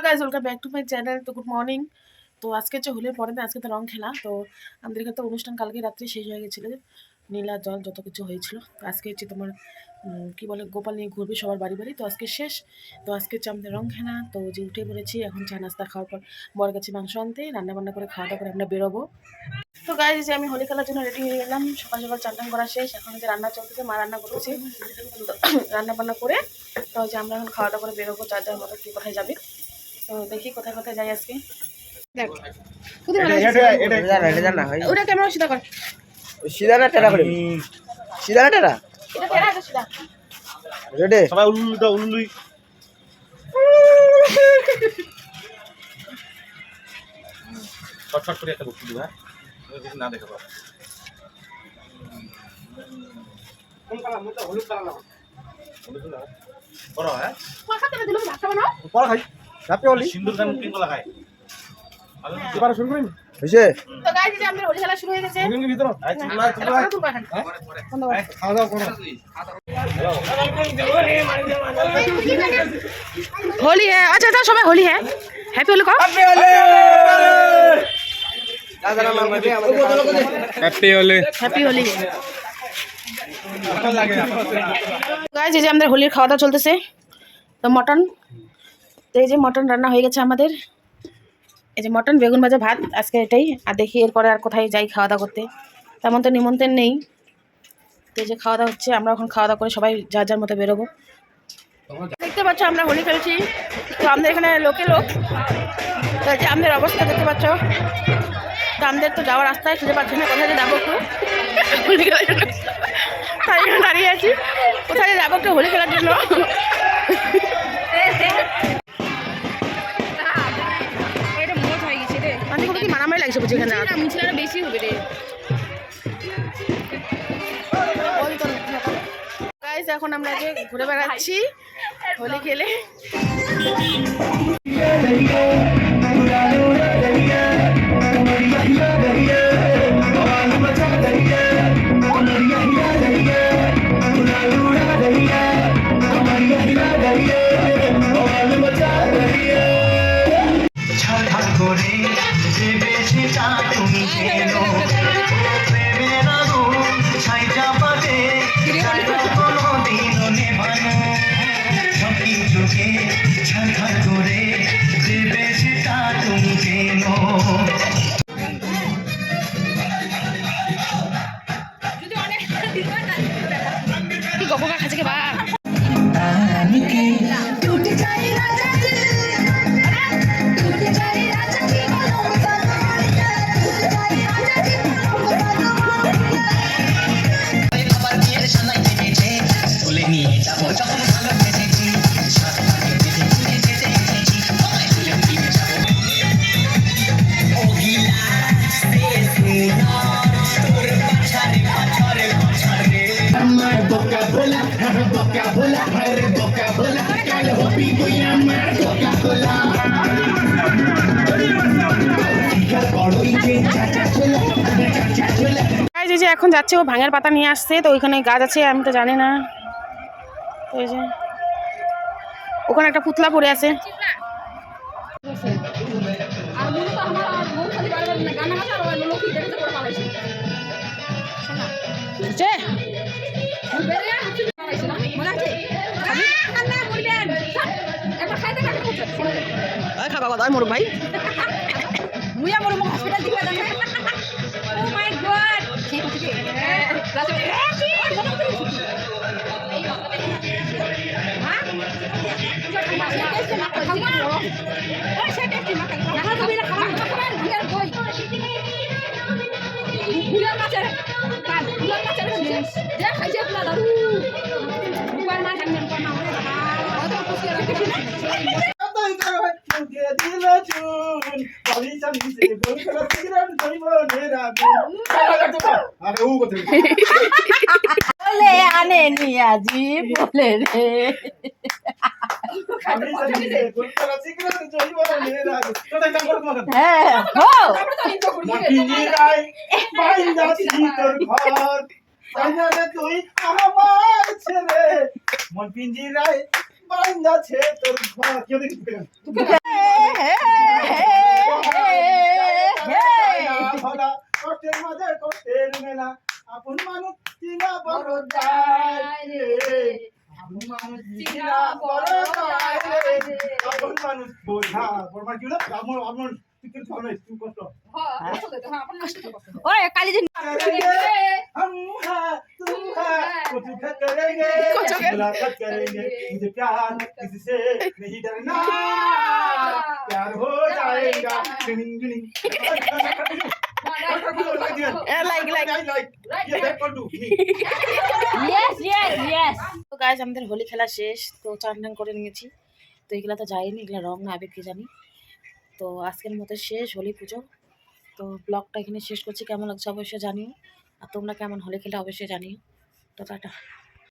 Guys, welcome back to my channel. তো good morning. তো আজকে হচ্ছে হোলির পরের দিন, আজকে তো রং খেলা। তো আমাদের এখানে তো অনুষ্ঠান কালকে রাত্রে শেষ হয়ে গেছিলো, নীলা জল যত কিছু হয়েছিল। তো আজকে হচ্ছে তোমার কি বলে গোপাল নিয়ে ঘুরবে সবার বাড়ি বাড়ি। তো আজকে শেষ। তো আজকে হচ্ছে আমাদের রং খেলা। তো যে উঠে পড়েছি, এখন চা নাস্তা খাওয়ার পর বর গেছে মাংস আনতে, রান্নাবান্না করে খাওয়া দাওয়া করে আমরা বেরোবো। তো গাইস, যে আমি হোলি খেলার জন্য রেডি হয়ে গেলাম। সকাল সকাল চান টান করা শেষ, এখন যে রান্না চলতেছে, মা রান্না করতেছে। রান্না বান্না করে তো যে আমরা এখন খাওয়া দাওয়া করে বেরোবো, যার যার মতো কি কোথায় যাবে। তো দেখি কোথায় কোথায় যাই আজকে। দেখ ওটা ক্যামেরা সিধা কর, সিধা না টেরা করে, সিধা না টেরা, এটা টেরা আছে সিধা। রেডি সবাই উল্লু দাও, উল্লুই ছটফট করে একটা বক্তব্য দিবা, কিছু না দেখে পাবো। কোন কালার মতো হলুদ কালার না, হলুদ না বড় হ্যাঁ মাথা তেলে দিলাম, ভাত খাবো না বড় খাই রাতে হলি সিন্দুর গান পিং কলা খাই ভালো এবার শুরু করি হইছে। তো গাইস, যে আমাদের হোলি খেলা শুরু হয়ে গেছে। মুগির ভিতর আচ্ছা না তোমরা খাওয়া দাওয়া করো। होली है। अच्छा अच्छा सबाई होली है, हैप्पी होली कहो, happy Holi. Happy Holi. Guys, এই যে আমাদের হোলির খাওয়া দাওয়া চলতেছে। তো মটন, তো এই যে মটন রান্না হয়ে গেছে আমাদের। এই যে মটন, বেগুন ভাজা, ভাত, আজকে এটাই। আর দেখি এরপরে আর কোথায় যাই খাওয়া দাওয়া করতে, তেমন তো নিমন্ত্রণ নেই। তো এই যে খাওয়া দাওয়া হচ্ছে, আমরা এখন খাওয়া দাওয়া করে সবাই যার যার মতো বেরোবো। দেখতে পাচ্ছ আমরা হোলি খেলছি। তো আমাদের এখানে লোকে লোক, তো এই যে আমাদের অবস্থা দেখতে পাচ্ছ। তো আমাদের তো যাওয়ার রাস্তায় খুঁজে পাচ্ছি না, কোথায় যাবো একটু হোলি খেলার জন্য। তাই এখানে দাঁড়িয়ে আছি, কোথায় যাবো একটু হোলি খেলার জন্য। কি মারামারি লাগছে বুঝি এখানে, বেশি হবে রে। গাইস, এখন আমরা যে ঘুরে বেড়াচ্ছি হোলি খেলে। কি গপকা খাচ্ছে কে বা যে এখন যাচ্ছে, ও ভাঙের পাতা নিয়ে আসছে। তো ওইখানে গাছ আছে, আমি তো জানি না। ওই যে ওখানে একটা পুতলা পড়ে আছে। খাবা কথা মোর ভাই আনে নিয়াজি বলে রে তুই আমার ছেলে মন পিঞ্জিরায় বান্ধা ছে তোর ঘর। মানুষ বোঝা বড়মার কি হলো আমার টিকিট খাওয়া একটু কষ্ট ওই কালি দিন हम हैं तुम हैं कुछ करेंगे मुलाकात करेंगे मुझे प्यार किसी से नहीं डरना प्यार हो जाएगा गिनिंग गिनिंग ये बैक कर दूं ইয়েস ইয়েস ইয়েস তো গাইজ আমাদের হোলি খেলা শেষ, তো চান টান করে নিয়েছি। তো এগুলো তো যায়নি, এগুলো রং না আবেগ কি জানি। তো আজকের মতো শেষ হোলি পুজো। তো ব্লগটা এখানে শেষ করছি। কেমন লাগছে অবশ্যই জানিও, আর তোমরা কেমন হোলি খেলে অবশ্যই জানিও। তো টাটা।